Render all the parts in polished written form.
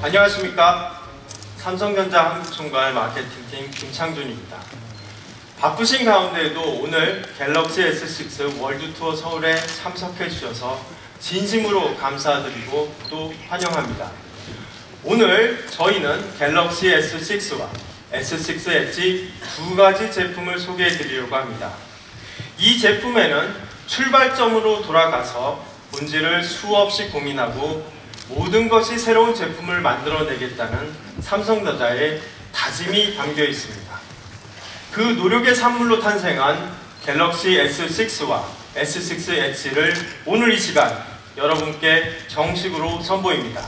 안녕하십니까. 삼성전자 한국총괄 마케팅팀 김창준입니다. 바쁘신 가운데에도 오늘 갤럭시 S6 월드투어 서울에 참석해 주셔서 진심으로 감사드리고 또 환영합니다. 오늘 저희는 갤럭시 S6와 S6 엣지 두 가지 제품을 소개해 드리려고 합니다. 이 제품에는 출발점으로 돌아가서 본질을 수없이 고민하고 모든 것이 새로운 제품을 만들어내겠다는 삼성전자의 다짐이 담겨 있습니다. 그 노력의 산물로 탄생한 갤럭시 S6와 S6 엣지를 오늘 이 시간 여러분께 정식으로 선보입니다.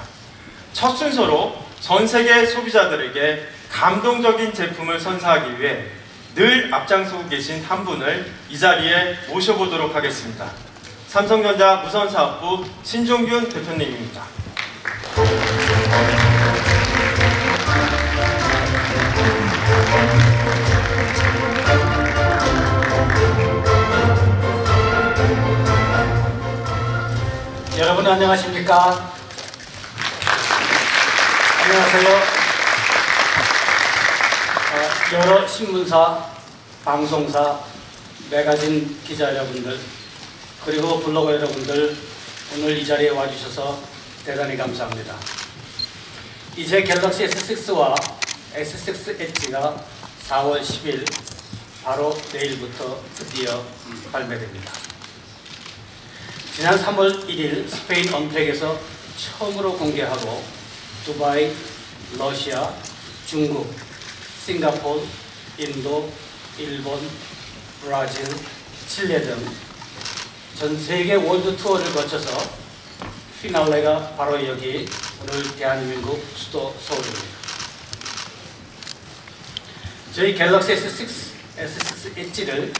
첫 순서로 전 세계 소비자들에게 감동적인 제품을 선사하기 위해 늘 앞장서고 계신 한 분을 이 자리에 모셔보도록 하겠습니다. 삼성전자 무선사업부 신종균 대표님입니다. 여러분 안녕하십니까? 안녕하세요. 여러 신문사, 방송사, 매거진 기자 여러분들, 그리고 블로거 여러분들, 오늘 이 자리에 와주셔서 대단히 감사합니다. 이제 갤럭시 S6와 S6 엣지가 4월 10일 바로 내일부터 드디어 발매됩니다. 지난 3월 1일 스페인 언팩에서 처음으로 공개하고 두바이, 러시아, 중국, 싱가포르, 인도, 일본, 브라질, 칠레 등 전 세계 월드 투어를 거쳐서 피날레가 바로 여기 오늘 대한민국 수도 서울입니다. 저희 갤럭시 S6 엣지를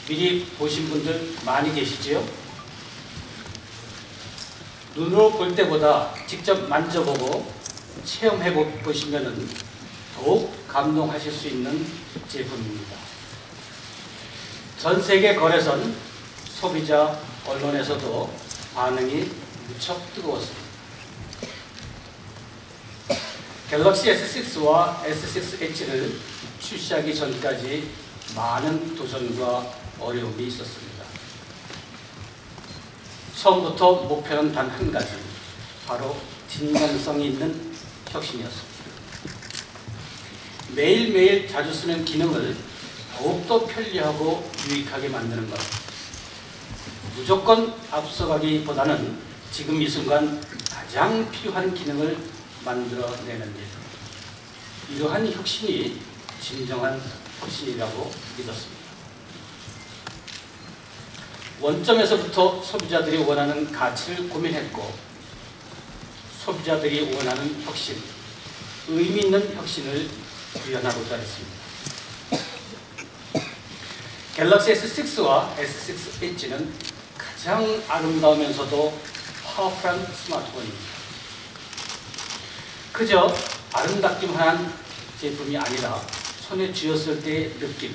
미리 보신 분들 많이 계시지요? 눈으로 볼 때보다 직접 만져보고 체험해 보시면 더욱 감동하실 수 있는 제품입니다. 전 세계 거래선, 소비자, 언론에서도 반응이 무척 뜨거웠습니다. 갤럭시 S6와 S6 엣지를 출시하기 전까지 많은 도전과 어려움이 있었습니다. 처음부터 목표는 단 한 가지, 바로 진정성이 있는 혁신이었습니다. 매일매일 자주 쓰는 기능을 더욱더 편리하고 유익하게 만드는 것. 무조건 앞서가기보다는 지금 이 순간 가장 필요한 기능을 만들어내는 일. 이러한 혁신이 진정한 혁신이라고 믿었습니다. 원점에서부터 소비자들이 원하는 가치를 고민했고, 소비자들이 원하는 혁신, 의미 있는 혁신을 구현하고자 했습니다. 갤럭시 S6와 S6 엣지는 가장 아름다우면서도 파워풀한 스마트폰입니다. 그저 아름답기만 한 제품이 아니라 손에 쥐었을 때의 느낌,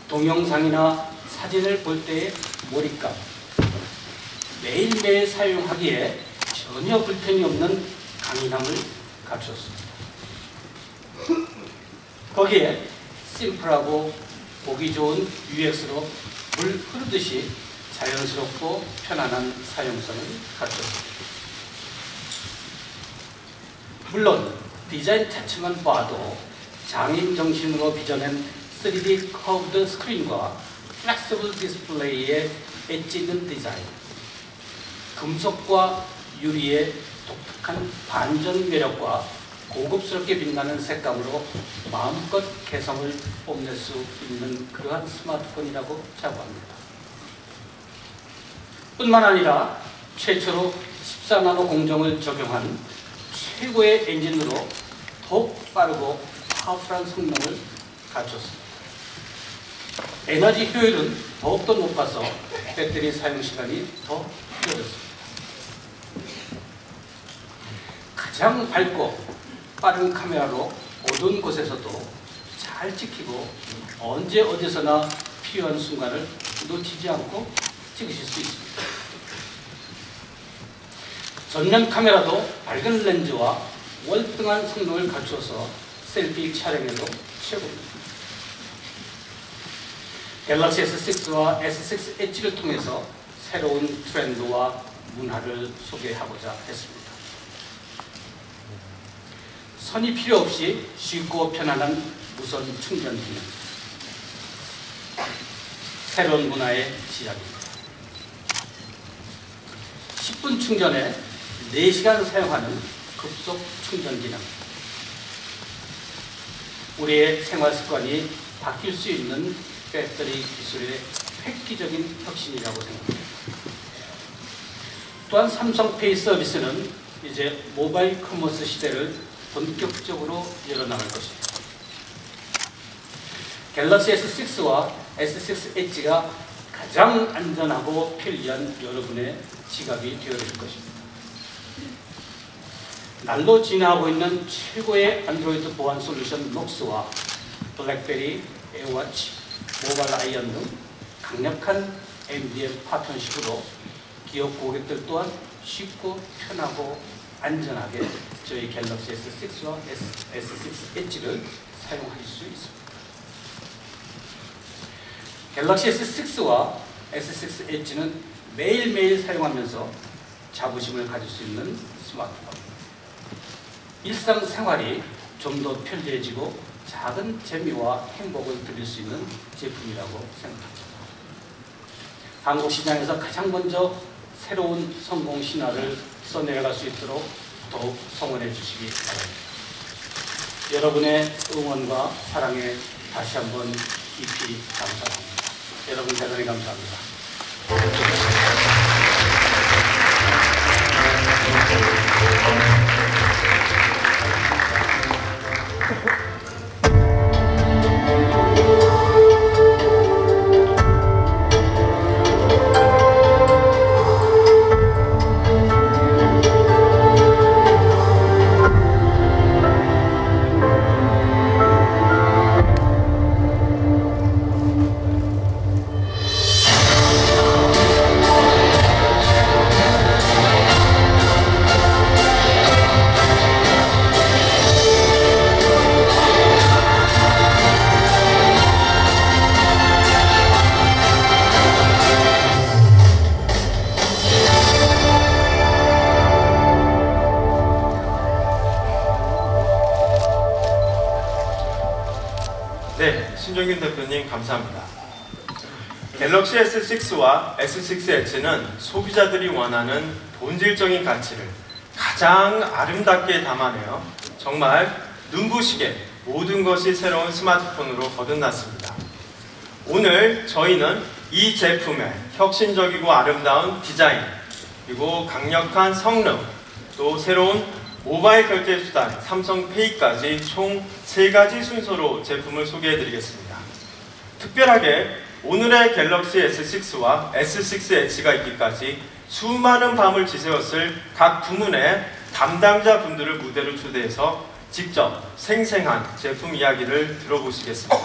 동영상이나 사진을 볼 때의 몰입감, 매일매일 사용하기에 전혀 불편이 없는 강인함을 갖췄습니다. 거기에 심플하고 보기 좋은 UX로 물 흐르듯이 자연스럽고 편안한 사용성을 갖췄습니다. 물론 디자인 자체만 봐도 장인 정신으로 빚어낸 3D 커브드 스크린과 플렉서블 디스플레이의 엣지 있는 디자인, 금속과 유리의 독특한 반전 매력과 고급스럽게 빛나는 색감으로 마음껏 개성을 뽐낼 수 있는 그러한 스마트폰이라고 자부합니다. 뿐만 아니라 최초로 14나노 공정을 적용한 최고의 엔진으로 더욱 빠르고 파워풀한 성능을 갖췄습니다. 에너지 효율은 더욱더 높아서 배터리 사용 시간이 더 줄어들었습니다. 가장 밝고 빠른 카메라로 모든 곳에서도 잘 찍히고 언제 어디서나 필요한 순간을 놓치지 않고 찍으실 수 있습니다. 전면 카메라도 밝은 렌즈와 월등한 성능을 갖추어서 셀피 촬영에도 최고입니다. 갤럭시 S6와 S6 엣지를 통해서 새로운 트렌드와 문화를 소개하고자 했습니다. 선이 필요 없이 쉽고 편안한 무선 충전 기능, 새로운 문화의 시작입니다. 10분 충전에 4시간 사용하는 급속 충전 기능, 우리의 생활 습관이 바뀔 수 있는 배터리 기술의 획기적인 혁신이라고 생각합니다. 또한 삼성페이 서비스는 이제 모바일 커머스 시대를 본격적으로 열어나갈 것입니다. 갤럭시 S6와 S6 엣지가 가장 안전하고 편리한 여러분의 지갑이 되어줄 것입니다. 날로 진화하고 있는 최고의 안드로이드 보안 솔루션 녹스와 블랙베리, 에어워치, 모바일 아이언 등 강력한 MDM 파트너십으로 기업 고객들 또한 쉽고 편하고 안전하게 저희 갤럭시 S6와 S6 엣지를 사용할 수 있습니다. 갤럭시 S6와 S6 엣지는 매일매일 사용하면서 자부심을 가질 수 있는 스마트폰. 일상생활이 좀 더 편리해지고 작은 재미와 행복을 드릴 수 있는 제품이라고 생각합니다. 한국 시장에서 가장 먼저 새로운 성공 신화를 써내려갈 수 있도록 더욱 성원해 주시기 바랍니다. 여러분의 응원과 사랑에 다시 한번 깊이 감사합니다. 여러분 대단히 감사합니다. 네, 신종균 대표님 감사합니다. 갤럭시 S6와 S6 엣지는 소비자들이 원하는 본질적인 가치를 가장 아름답게 담아내어 정말 눈부시게 모든 것이 새로운 스마트폰으로 거듭났습니다. 오늘 저희는 이 제품의 혁신적이고 아름다운 디자인, 그리고 강력한 성능, 또 새로운 모바일 결제 수단 삼성페이까지 총 3가지 순서로 제품을 소개해드리겠습니다. 특별하게 오늘의 갤럭시 S6와 S6 엣지가 있기까지 수많은 밤을 지새웠을 각 부문의 담당자 분들을 무대로 초대해서 직접 생생한 제품 이야기를 들어보시겠습니다.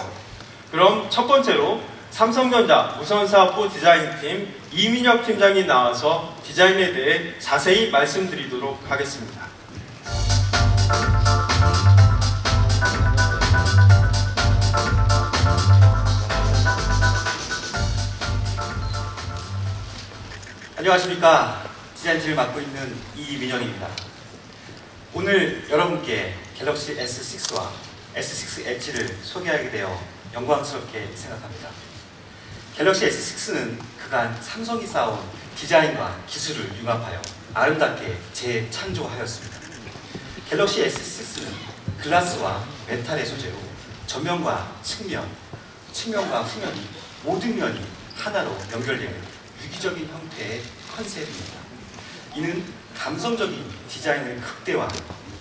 그럼 첫 번째로 삼성전자 무선사업부 디자인팀 이민혁 팀장이 나와서 디자인에 대해 자세히 말씀드리도록 하겠습니다. 안녕하십니까. 디자인팀을 맡고 있는 이민영입니다. 오늘 여러분께 갤럭시 S6와 S6 엣지를 소개하게 되어 영광스럽게 생각합니다. 갤럭시 S6는 그간 삼성이 쌓아온 디자인과 기술을 융합하여 아름답게 재창조하였습니다. 갤럭시 S6는 글라스와 메탈의 소재로 전면과 측면과 후면이 모든 면이 하나로 연결되는 유기적인 형태의 컨셉입니다. 이는 감성적인 디자인을 극대화한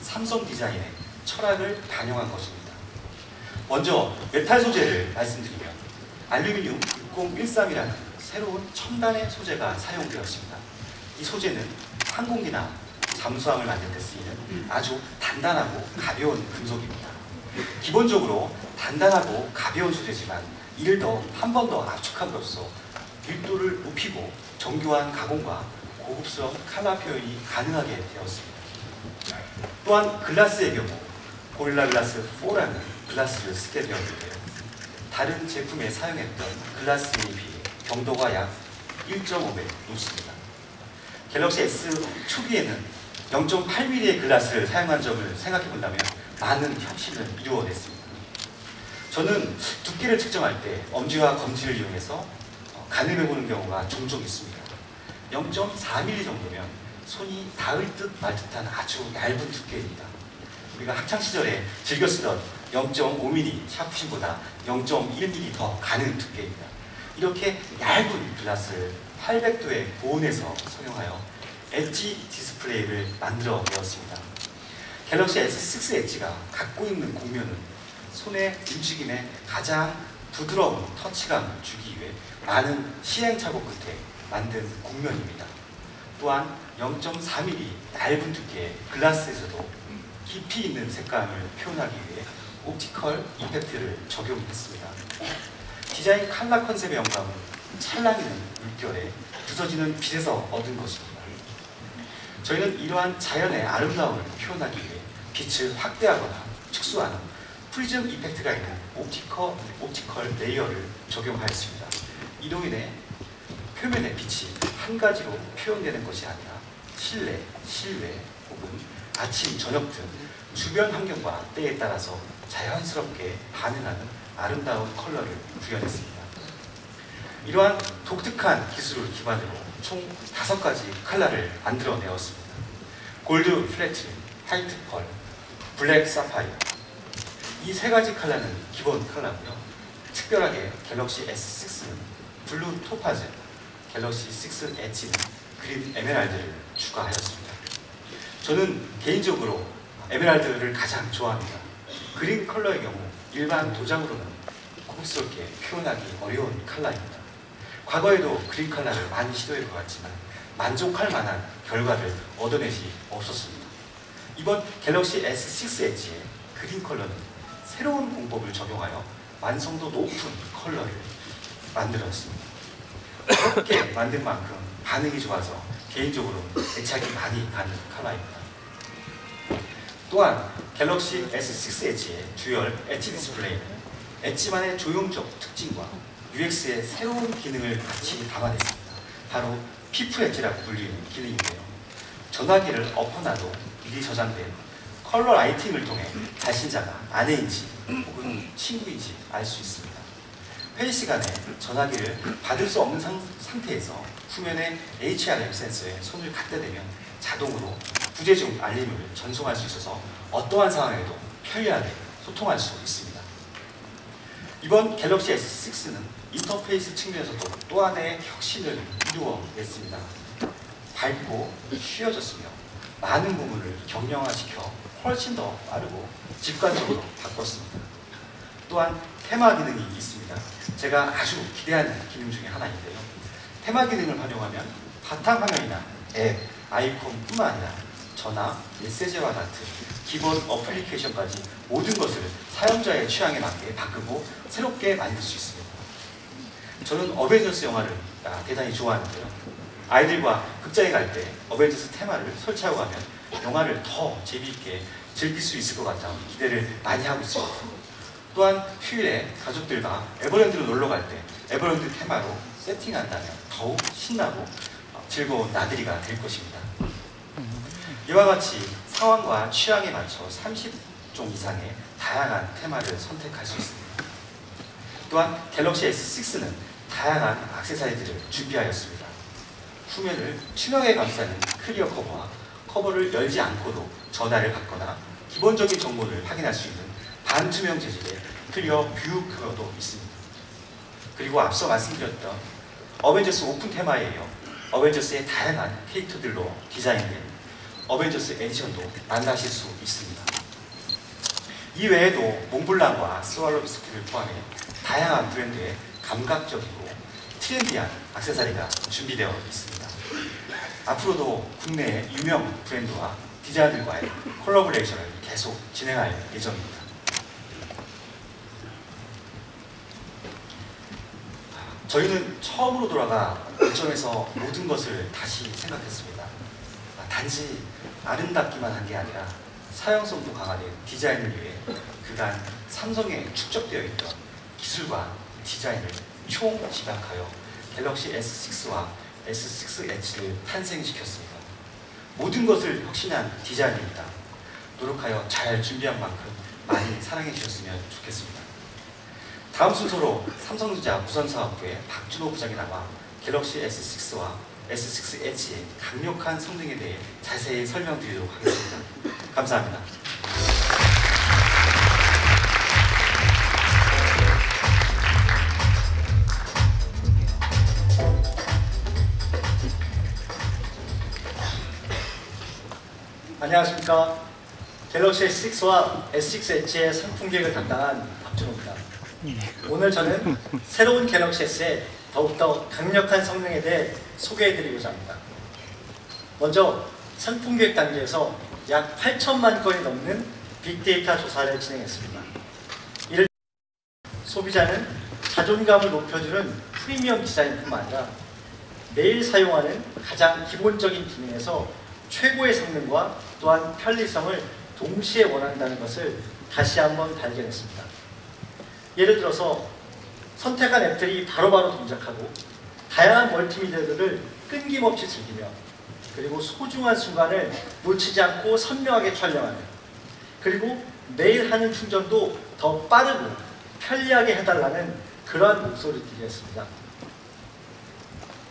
삼성 디자인의 철학을 반영한 것입니다. 먼저 메탈 소재를 말씀드리면 알루미늄 6013이라는 새로운 첨단의 소재가 사용되었습니다. 이 소재는 항공기나 잠수함을 만들 때 쓰이는 아주 단단하고 가벼운 금속입니다. 기본적으로 단단하고 가벼운 소재지만 이를 한 번 더 압축함으로써 밀도를 높이고 정교한 가공과 고급스러운 컬러 표현이 가능하게 되었습니다. 또한 글라스의 경우 고릴라 글라스 4라는 글라스를 쓰게 되었는데요. 다른 제품에 사용했던 글라스에 비해 경도가 약 1.5배 높습니다. 갤럭시 S 초기에는 0.8mm의 글라스를 사용한 점을 생각해 본다면 많은 혁신을 이루어냈습니다. 저는 두께를 측정할 때 엄지와 검지를 이용해서 가늠해 보는 경우가 종종 있습니다. 0.4mm 정도면 손이 닿을 듯 말 듯한 아주 얇은 두께입니다. 우리가 학창 시절에 즐겨 쓰던 0.5mm 샤프심보다 0.1mm 더 가는 두께입니다. 이렇게 얇은 글라스를 800도에 보온해서 성형하여 엣지 디스플레이를 만들어내었습니다. 갤럭시 S6 엣지가 갖고 있는 곡면은 손의 움직임에 가장 부드러운 터치감을 주기 위해 많은 시행착오 끝에 만든 곡면입니다. 또한 0.4mm 얇은 두께의 글라스에서도 깊이 있는 색감을 표현하기 위해 옵티컬 이펙트를 적용했습니다. 디자인 컬러 컨셉의 영감은 찰랑이는 물결에 부서지는 빛에서 얻은 것입니다. 저희는 이러한 자연의 아름다움을 표현하기 위해 빛을 확대하거나 축소하는 프리즘 이펙트가 있는 옵티컬 레이어를 적용하였습니다. 이로 인해 표면의 빛이 한 가지로 표현되는 것이 아니라 실내, 실외 혹은 아침, 저녁 등 주변 환경과 때에 따라서 자연스럽게 반응하는 아름다운 컬러를 구현했습니다. 이러한 독특한 기술을 기반으로 총 5가지 컬러를 만들어내었습니다. 골드 플래티넘, 화이트 펄, 블랙 사파이어. 이 3가지 컬러는 기본 컬러고요. 특별하게 갤럭시 S6는 블루 토파즈, 갤럭시 6 엣지는 그린 에메랄드를 추가하였습니다. 저는 개인적으로 에메랄드를 가장 좋아합니다. 그린 컬러의 경우 일반 도장으로는 고급스럽게 표현하기 어려운 컬러입니다. 과거에도 그린 컬러를 많이 시도해보았지만 만족할 만한 결과를 얻어내지 없었습니다. 이번 갤럭시 S6 엣지의 그린 컬러는 새로운 공법을 적용하여 완성도 높은 컬러를 만들었습니다. 그렇게 만든 만큼 반응이 좋아서 개인적으로 애착이 많이 가는 컬러입니다. 또한 갤럭시 S6 엣지의 듀얼 엣지 디스플레이는 엣지만의 조형적 특징과 UX의 새로운 기능을 같이 담아냈습니다. 바로 피프 엣지라고 불리는 기능인데요. 전화기를 엎어놔도 미리 저장된 컬러 라이팅을 통해 발신자가 아내인지 혹은 친구인지 알 수 있습니다. 회의 시간에 전화기를 받을 수 없는 상태에서 후면의 HRM 센서에 손을 갖다 대면 자동으로 부재 중 알림을 전송할 수 있어서 어떠한 상황에도 편리하게 소통할 수 있습니다. 이번 갤럭시 S6는 인터페이스 측면에서도 또 하나의 혁신을 이루어냈습니다. 밝고 쉬워졌으며 많은 부분을 경량화시켜 훨씬 더 빠르고 직관적으로 바꿨습니다. 또한 테마 기능이 있습니다. 제가 아주 기대하는 기능 중에 하나인데요. 테마 기능을 활용하면 바탕화면이나 앱, 아이콘뿐만 아니라 전화, 메시지와 같은 기본 어플리케이션까지 모든 것을 사용자의 취향에 맞게 바꾸고 새롭게 만들 수 있습니다. 저는 어벤져스 영화를 대단히 좋아하는데요. 아이들과 극장에 갈 때 어벤져스 테마를 설치하고 가면 영화를 더 재미있게 즐길 수 있을 것 같아 기대를 많이 하고 있습니다. 또한 휴일에 가족들과 에버랜드로 놀러 갈 때 에버랜드 테마로 세팅한다면 더욱 신나고 즐거운 나들이가 될 것입니다. 이와 같이 상황과 취향에 맞춰 30종 이상의 다양한 테마를 선택할 수 있습니다. 또한 갤럭시 S6는 다양한 액세서리들을 준비하였습니다. 후면을 투명하게 감싸는 클리어 커버와 커버를 열지 않고도 전화를 받거나 기본적인 정보를 확인할 수 있는 반투명 재질의 클리어 뷰 커버도 있습니다. 그리고 앞서 말씀드렸던 어벤져스 오픈 테마에 이어 어벤져스의 다양한 캐릭터들로 디자인된 어벤져스 에디션도 만나실 수 있습니다. 이 외에도 몽블랑과 스왈로비스키를 포함해 다양한 브랜드의 감각적이고 트렌디한 액세서리가 준비되어 있습니다. 앞으로도 국내의 유명 브랜드와 디자이너들과의 콜라보레이션을 계속 진행할 예정입니다. 저희는 처음으로 돌아가 원점에서 모든 것을 다시 생각했습니다. 단지 아름답기만 한 게 아니라 사용성도 강화된 디자인을 위해 그간 삼성에 축적되어 있던 기술과 디자인을 총집약하여 갤럭시 S6와 S6 엣지를 탄생시켰습니다. 모든 것을 혁신한 디자인입니다. 노력하여 잘 준비한 만큼 많이 사랑해 주셨으면 좋겠습니다. 다음 순서로 삼성전자 무선사업부의 박준호 부장이 나와 갤럭시 S6와 S6 엣지의 강력한 성능에 대해 자세히 설명드리도록 하겠습니다. 감사합니다. 안녕하십니까. 갤럭시 S6와 S6 엣지의 상품 기획을 담당한 박준호입니다. 오늘 저는 새로운 갤럭시 S의 더욱더 강력한 성능에 대해 소개해드리고자 합니다. 먼저 상품 기획 단계에서 약 8천만 건이 넘는 빅데이터 조사를 진행했습니다. 이를 소비자는 자존감을 높여주는 프리미엄 디자인뿐만 아니라 매일 사용하는 가장 기본적인 기능에서 최고의 성능과 또한 편리성을 동시에 원한다는 것을 다시 한번 발견했습니다. 예를 들어서 선택한 앱들이 바로바로 동작하고 다양한 멀티미디어들을 끊김없이 즐기며 그리고 소중한 순간을 놓치지 않고 선명하게 촬영하는 그리고 매일 하는 충전도 더 빠르고 편리하게 해달라는 그러한 목소리들이었습니다.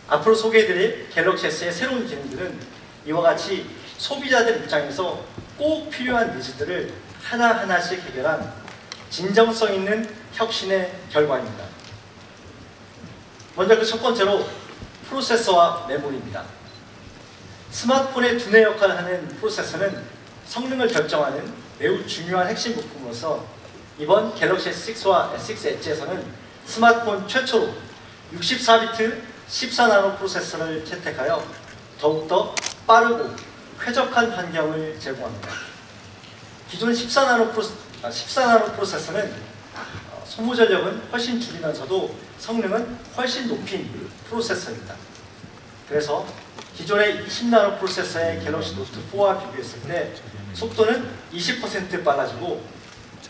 앞으로 소개해드릴 갤럭시 S의 새로운 기능들은 이와 같이 소비자들 입장에서 꼭 필요한 니즈들을 하나하나씩 해결한 진정성 있는 혁신의 결과입니다. 먼저 그 첫 번째로 프로세서와 메모리입니다. 스마트폰의 두뇌 역할을 하는 프로세서는 성능을 결정하는 매우 중요한 핵심 부품으로서 이번 갤럭시 S6와 S6 엣지에서는 스마트폰 최초로 64비트 14나노 프로세서를 채택하여 더욱더 빠르고 쾌적한 환경을 제공합니다. 기존 14나노 프로세서는 소모 전력은 훨씬 줄이면서도 성능은 훨씬 높인 프로세서입니다. 그래서 기존의 20나노 프로세서의 갤럭시 노트 4와 비교했을 때 속도는 20% 빨라지고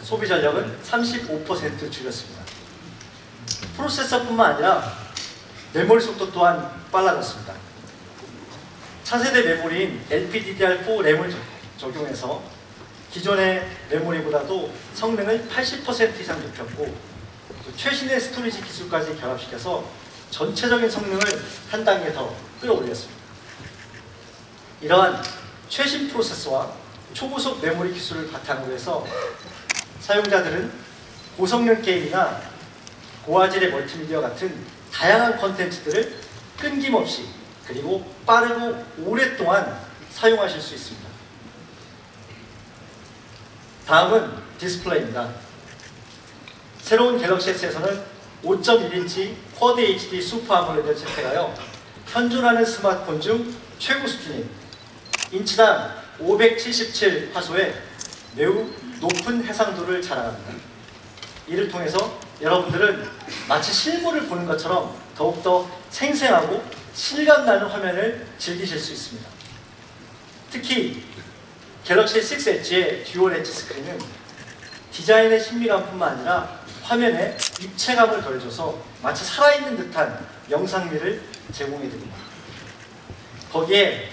소비 전력은 35% 줄였습니다. 프로세서뿐만 아니라 메모리 속도 또한 빨라졌습니다. 차세대 메모리인 LPDDR4 램을 적용해서 기존의 메모리보다도 성능을 80% 이상 높였고 최신의 스토리지 기술까지 결합시켜서 전체적인 성능을 한 단계 더 끌어올렸습니다. 이러한 최신 프로세서와 초고속 메모리 기술을 바탕으로 해서 사용자들은 고성능 게임이나 고화질의 멀티미디어 같은 다양한 콘텐츠들을 끊김없이 그리고 빠르고 오랫동안 사용하실 수 있습니다. 다음은 디스플레이입니다. 새로운 갤럭시 S에서는 5.1인치 쿼드 HD 슈퍼 아몰레드를 채택하여 현존하는 스마트폰 중 최고 수준인 인치당 577 화소의 매우 높은 해상도를 자랑합니다. 이를 통해서 여러분들은 마치 실물을 보는 것처럼 더욱더 생생하고 실감나는 화면을 즐기실 수 있습니다. 특히 갤럭시 6 엣지의 듀얼 엣지 스크린은 디자인의 신비감뿐만 아니라 화면에 입체감을 더해줘서 마치 살아있는 듯한 영상미를 제공해드립니다. 거기에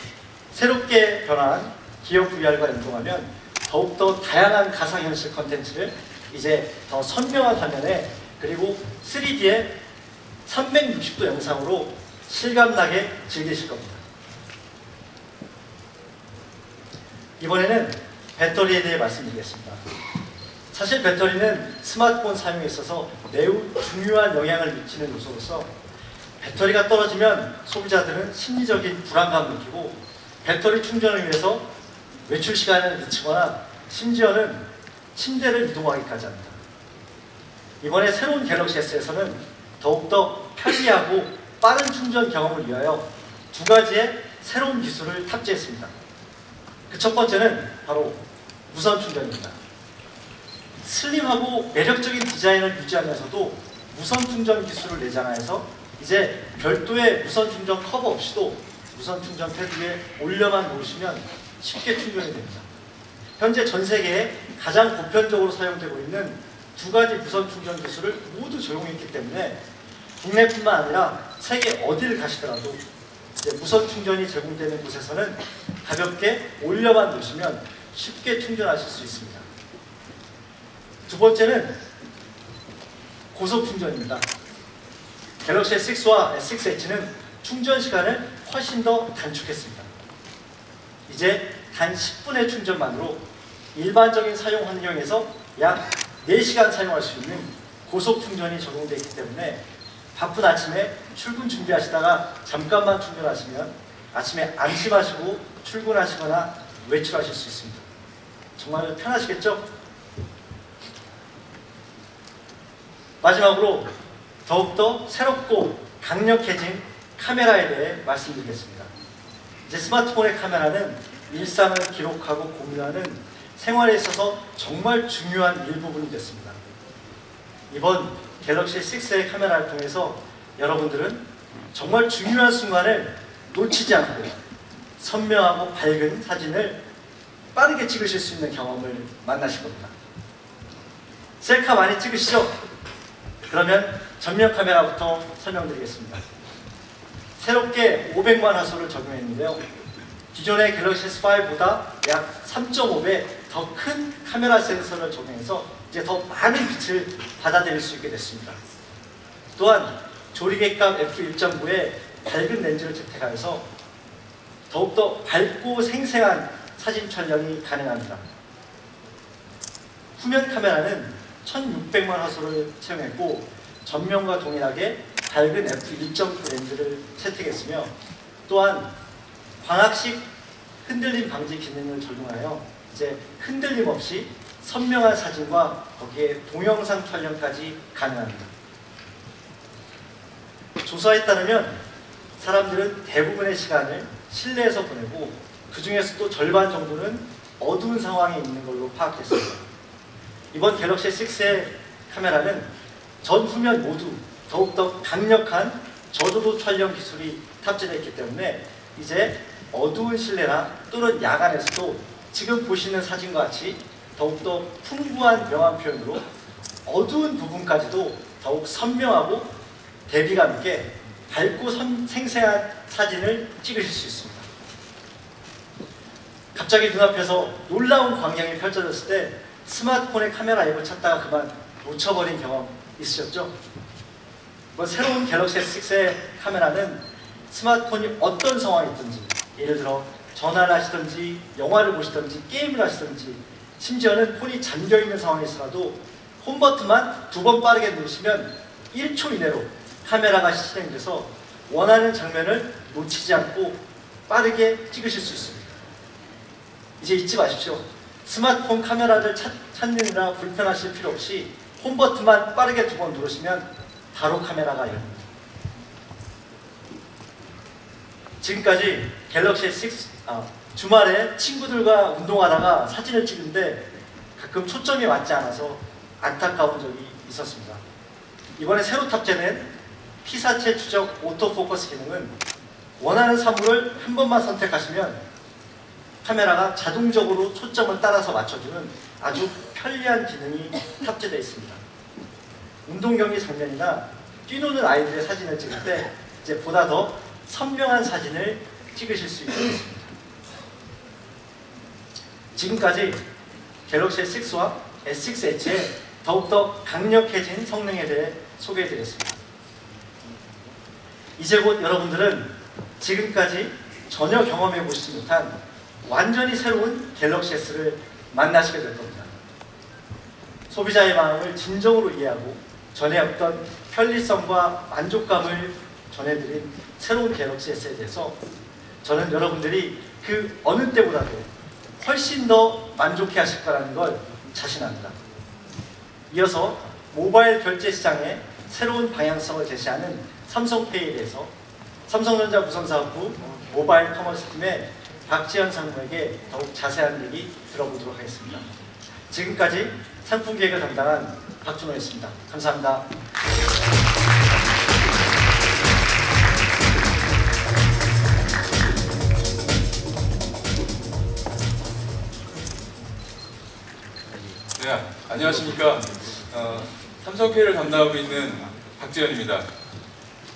새롭게 변화한 기어 VR과 연동하면 더욱더 다양한 가상현실 컨텐츠를 이제 더 선명한 화면에 그리고 3D의 360도 영상으로 실감나게 즐기실 겁니다. 이번에는 배터리에 대해 말씀드리겠습니다. 사실 배터리는 스마트폰 사용에 있어서 매우 중요한 영향을 미치는 요소로서 배터리가 떨어지면 소비자들은 심리적인 불안감을 느끼고 배터리 충전을 위해서 외출 시간을 늦추거나 심지어는 침대를 이동하기까지 합니다. 이번에 새로운 갤럭시 S에서는 더욱더 편리하고 빠른 충전 경험을 위하여 두 가지의 새로운 기술을 탑재했습니다. 그 첫 번째는 바로 무선 충전입니다. 슬림하고 매력적인 디자인을 유지하면서도 무선 충전 기술을 내장하여서 이제 별도의 무선 충전 커버 없이도 무선 충전 패드 위에 올려만 놓으시면 쉽게 충전이 됩니다. 현재 전 세계에 가장 보편적으로 사용되고 있는 두 가지 무선 충전 기술을 모두 적용했기 때문에 국내뿐만 아니라 세계 어디를 가시더라도 무선 충전이 제공되는 곳에서는 가볍게 올려만 놓으시면 쉽게 충전하실 수 있습니다. 두 번째는 고속 충전입니다. 갤럭시 S6와 S6H는 충전 시간을 훨씬 더 단축했습니다. 이제 단 10분의 충전만으로 일반적인 사용 환경에서 약 4시간 사용할 수 있는 고속 충전이 적용되어 있기 때문에 바쁜 아침에 출근 준비하시다가 잠깐만 충전하시면 아침에 안심하시고 출근하시거나 외출하실 수 있습니다. 정말 편하시겠죠? 마지막으로 더욱더 새롭고 강력해진 카메라에 대해 말씀드리겠습니다. 이제 스마트폰의 카메라는 일상을 기록하고 공유하는 생활에 있어서 정말 중요한 일부분이 됐습니다. 이번 갤럭시 6의 카메라를 통해서 여러분들은 정말 중요한 순간을 놓치지 않고 선명하고 밝은 사진을 빠르게 찍으실 수 있는 경험을 만나실 겁니다. 셀카 많이 찍으시죠? 그러면 전면 카메라부터 설명드리겠습니다. 새롭게 500만 화소를 적용했는데요. 기존의 갤럭시 S5보다 약 3.5배 더 큰 카메라 센서를 적용해서 이제 더 많은 빛을 받아들일 수 있게 됐습니다. 또한 조리개값 f1.9에 밝은 렌즈를 채택하여서 더욱더 밝고 생생한 사진 촬영이 가능합니다. 후면 카메라는 1600만 화소를 채용했고 전면과 동일하게 밝은 f1.9 렌즈를 채택했으며 또한 광학식 흔들림 방지 기능을 적용하여 이제 흔들림 없이 선명한 사진과 거기에 동영상 촬영까지 가능합니다. 조사에 따르면 사람들은 대부분의 시간을 실내에서 보내고 그 중에서도 절반 정도는 어두운 상황에 있는 걸로 파악했습니다. 이번 갤럭시 6의 카메라는 전 후면 모두 더욱더 강력한 저조도 촬영 기술이 탑재되어 있기 때문에 이제 어두운 실내나 또는 야간에서도 지금 보시는 사진과 같이 더욱더 풍부한 명암 표현으로 어두운 부분까지도 더욱 선명하고 대비감 있게 밝고 생생한 사진을 찍으실 수 있습니다. 갑자기 눈앞에서 놀라운 광경이 펼쳐졌을 때 스마트폰의 카메라 앱을 찾다가 그만 놓쳐버린 경험 있으셨죠? 새로운 갤럭시 S6의 카메라는 스마트폰이 어떤 상황이 있든지, 예를 들어 전화를 하시든지 영화를 보시든지 게임을 하시든지 심지어는 폰이 잠겨있는 상황에서라도 홈 버튼만 2번 빠르게 누르시면 1초 이내로 카메라가 실행돼서 원하는 장면을 놓치지 않고 빠르게 찍으실 수 있습니다. 이제 잊지 마십시오. 스마트폰 카메라를 찾느라 불편하실 필요 없이 홈 버튼만 빠르게 2번 누르시면 바로 카메라가 열립니다. 지금까지 갤럭시 6 주말에 친구들과 운동하다가 사진을 찍는데 가끔 초점이 맞지 않아서 안타까운 적이 있었습니다. 이번에 새로 탑재된 피사체 추적 오토포커스 기능은 원하는 사물을 한 번만 선택하시면 카메라가 자동적으로 초점을 따라서 맞춰주는 아주 편리한 기능이 탑재되어 있습니다. 운동 경기 장면이나 뛰노는 아이들의 사진을 찍을 때 이제 보다 더 선명한 사진을 찍으실 수 있습니다. 지금까지 갤럭시 S6와 S6H의 더욱더 강력해진 성능에 대해 소개해드렸습니다. 이제 곧 여러분들은 지금까지 전혀 경험해보시지 못한 완전히 새로운 갤럭시 S를 만나시게 될 겁니다. 소비자의 마음을 진정으로 이해하고 전에 없던 편리성과 만족감을 전해드린 새로운 갤럭시 S에 대해서 저는 여러분들이 그 어느 때보다도 훨씬 더 만족해 하실 거라는 걸 자신합니다. 이어서 모바일 결제 시장에 새로운 방향성을 제시하는 삼성페이에 대해서 삼성전자 무선사업부 모바일 커머스 팀의 박지현 상무에게 더욱 자세한 얘기 들어보도록 하겠습니다. 지금까지 상품 기획을 담당한 박준호였습니다. 감사합니다. 안녕하십니까. 삼성페이를 담당하고 있는 박재현입니다.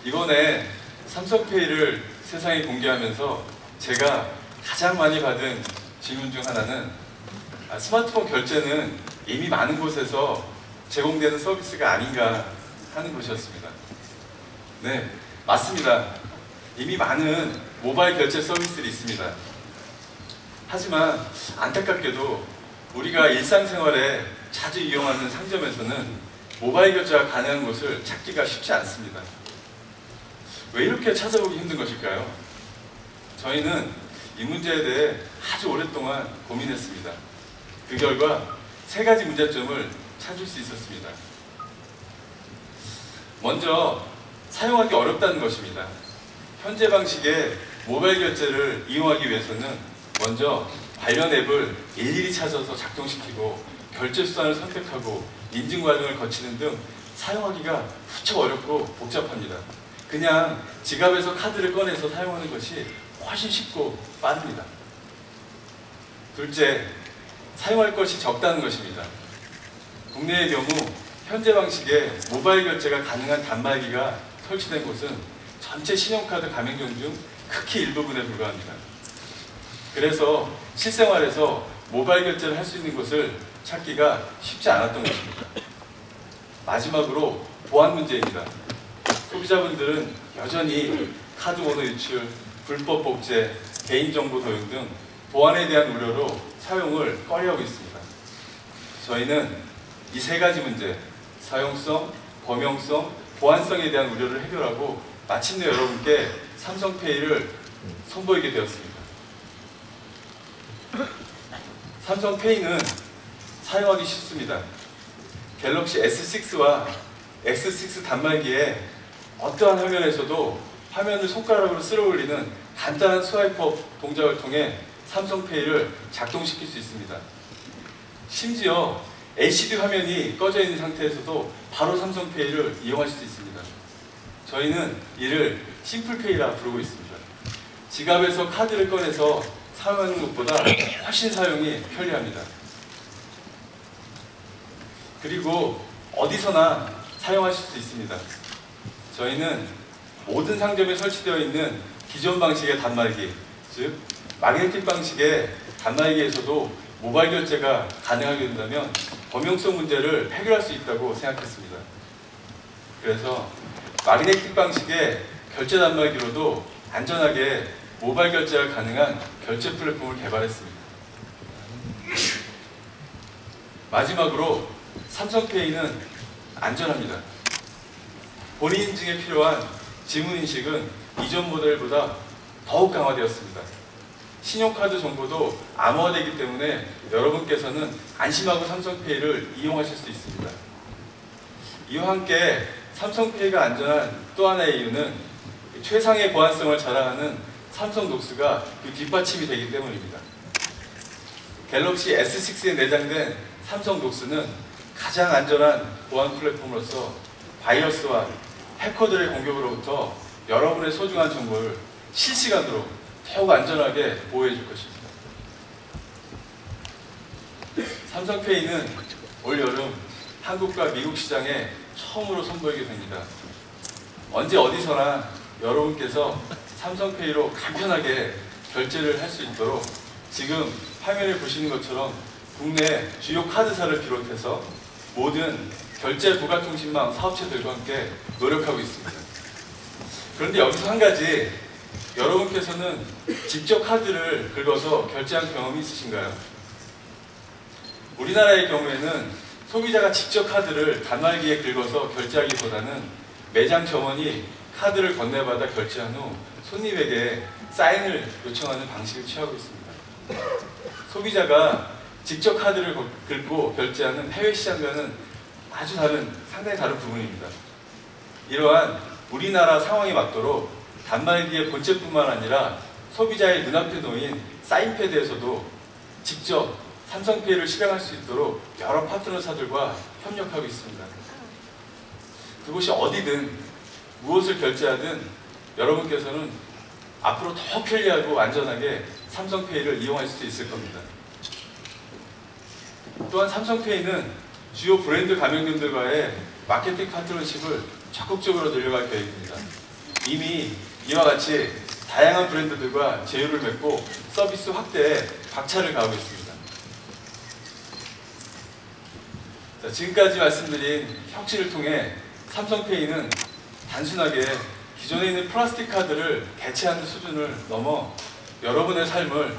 이번에 삼성페이를 세상에 공개하면서 제가 가장 많이 받은 질문 중 하나는 스마트폰 결제는 이미 많은 곳에서 제공되는 서비스가 아닌가 하는 것이었습니다. 네, 맞습니다. 이미 많은 모바일 결제 서비스들이 있습니다. 하지만 안타깝게도 우리가 일상생활에 자주 이용하는 상점에서는 모바일 결제가 가능한 곳을 찾기가 쉽지 않습니다. 왜 이렇게 찾아보기 힘든 것일까요? 저희는 이 문제에 대해 아주 오랫동안 고민했습니다. 그 결과 3가지 문제점을 찾을 수 있었습니다. 먼저 사용하기 어렵다는 것입니다. 현재 방식의 모바일 결제를 이용하기 위해서는 먼저 관련 앱을 일일이 찾아서 작동시키고 결제 수단을 선택하고 인증 과정을 거치는 등 사용하기가 무척 어렵고 복잡합니다. 그냥 지갑에서 카드를 꺼내서 사용하는 것이 훨씬 쉽고 빠릅니다. 둘째, 사용할 것이 적다는 것입니다. 국내의 경우 현재 방식의 모바일 결제가 가능한 단말기가 설치된 곳은 전체 신용카드 가맹점 중 극히 일부분에 불과합니다. 그래서 실생활에서 모바일 결제를 할 수 있는 곳을 찾기가 쉽지 않았던 것입니다. 마지막으로 보안 문제입니다. 소비자분들은 여전히 카드 번호 유출, 불법 복제, 개인정보 도용 등 보안에 대한 우려로 사용을 꺼려하고 있습니다. 저희는 이 3가지 문제, 사용성, 범용성, 보안성에 대한 우려를 해결하고 마침내 여러분께 삼성페이를 선보이게 되었습니다. 삼성페이는 사용하기 쉽습니다. 갤럭시 S6와 X6 단말기에 어떠한 화면에서도 화면을 손가락으로 쓸어 올리는 간단한 스와이프업 동작을 통해 삼성페이를 작동시킬 수 있습니다. 심지어 LCD 화면이 꺼져 있는 상태에서도 바로 삼성페이를 이용할 수 있습니다. 저희는 이를 심플페이라 부르고 있습니다. 지갑에서 카드를 꺼내서 사용하는 것보다 훨씬 사용이 편리합니다. 그리고 어디서나 사용하실 수 있습니다. 저희는 모든 상점에 설치되어 있는 기존 방식의 단말기, 즉 마그네틱 방식의 단말기에서도 모바일 결제가 가능하게 된다면 범용성 문제를 해결할 수 있다고 생각했습니다. 그래서 마그네틱 방식의 결제 단말기로도 안전하게 모바일 결제가 가능한 결제 플랫폼을 개발했습니다. 마지막으로 삼성페이는 안전합니다. 본인 인증에 필요한 지문인식은 이전 모델보다 더욱 강화되었습니다. 신용카드 정보도 암호화되기 때문에 여러분께서는 안심하고 삼성페이를 이용하실 수 있습니다. 이와 함께 삼성페이가 안전한 또 하나의 이유는 최상의 보안성을 자랑하는 삼성 녹스가 그 뒷받침이 되기 때문입니다. 갤럭시 S6에 내장된 삼성 녹스는 가장 안전한 보안 플랫폼으로서 바이러스와 해커들의 공격으로부터 여러분의 소중한 정보를 실시간으로 더욱 안전하게 보호해 줄 것입니다. 삼성페이는 올 여름 한국과 미국 시장에 처음으로 선보이게 됩니다. 언제 어디서나 여러분께서 삼성페이로 간편하게 결제를 할 수 있도록 지금 화면을 보시는 것처럼 국내 주요 카드사를 비롯해서 모든 결제 부가통신망 사업체들과 함께 노력하고 있습니다. 그런데 여기서 한 가지, 여러분께서는 직접 카드를 긁어서 결제한 경험이 있으신가요? 우리나라의 경우에는 소비자가 직접 카드를 단말기에 긁어서 결제하기보다는 매장 점원이 카드를 건네받아 결제한 후 손님에게 사인을 요청하는 방식을 취하고 있습니다. 소비자가 직접 카드를 긁고 결제하는 해외 시장과는 아주 상당히 다른 부분입니다. 이러한 우리나라 상황에 맞도록 단말기의 본체뿐만 아니라 소비자의 눈앞에 놓인 사인패드에서도 직접 삼성페이를 실행할 수 있도록 여러 파트너사들과 협력하고 있습니다. 그곳이 어디든 무엇을 결제하든 여러분께서는 앞으로 더 편리하고 안전하게 삼성페이를 이용할 수 있을 겁니다. 또한 삼성페이는 주요 브랜드 가맹점들과의 마케팅 파트너십을 적극적으로 늘려갈 계획입니다. 이미 이와 같이 다양한 브랜드들과 제휴를 맺고 서비스 확대에 박차를 가하고 있습니다. 자, 지금까지 말씀드린 혁신을 통해 삼성페이는 단순하게 기존에 있는 플라스틱 카드를 대체하는 수준을 넘어 여러분의 삶을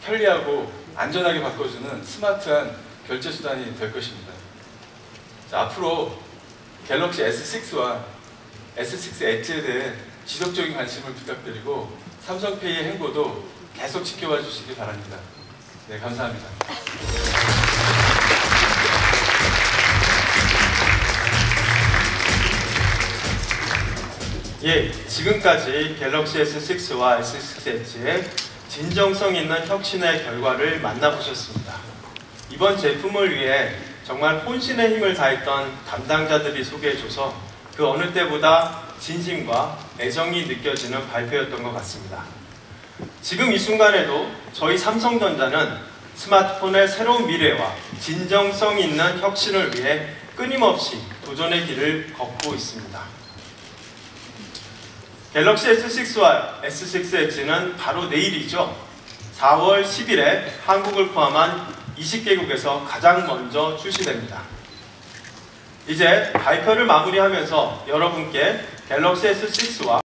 편리하고 안전하게 바꿔주는 스마트한 결제 수단이 될 것입니다. 자, 앞으로 갤럭시 S6와 S6 엣지에 대해 지속적인 관심을 부탁드리고 삼성페이의 행보도 계속 지켜봐 주시기 바랍니다. 네, 감사합니다. 예, 지금까지 갤럭시 S6와 S6 엣지의 진정성 있는 혁신의 결과를 만나보셨습니다. 이번 제품을 위해 정말 혼신의 힘을 다했던 담당자들이 소개해줘서 그 어느 때보다 진심과 애정이 느껴지는 발표였던 것 같습니다. 지금 이 순간에도 저희 삼성전자는 스마트폰의 새로운 미래와 진정성 있는 혁신을 위해 끊임없이 도전의 길을 걷고 있습니다. 갤럭시 S6와 S6 엣지는 바로 내일이죠. 4월 10일에 한국을 포함한 20개국에서 가장 먼저 출시됩니다. 이제 발표를 마무리하면서 여러분께 갤럭시 S6와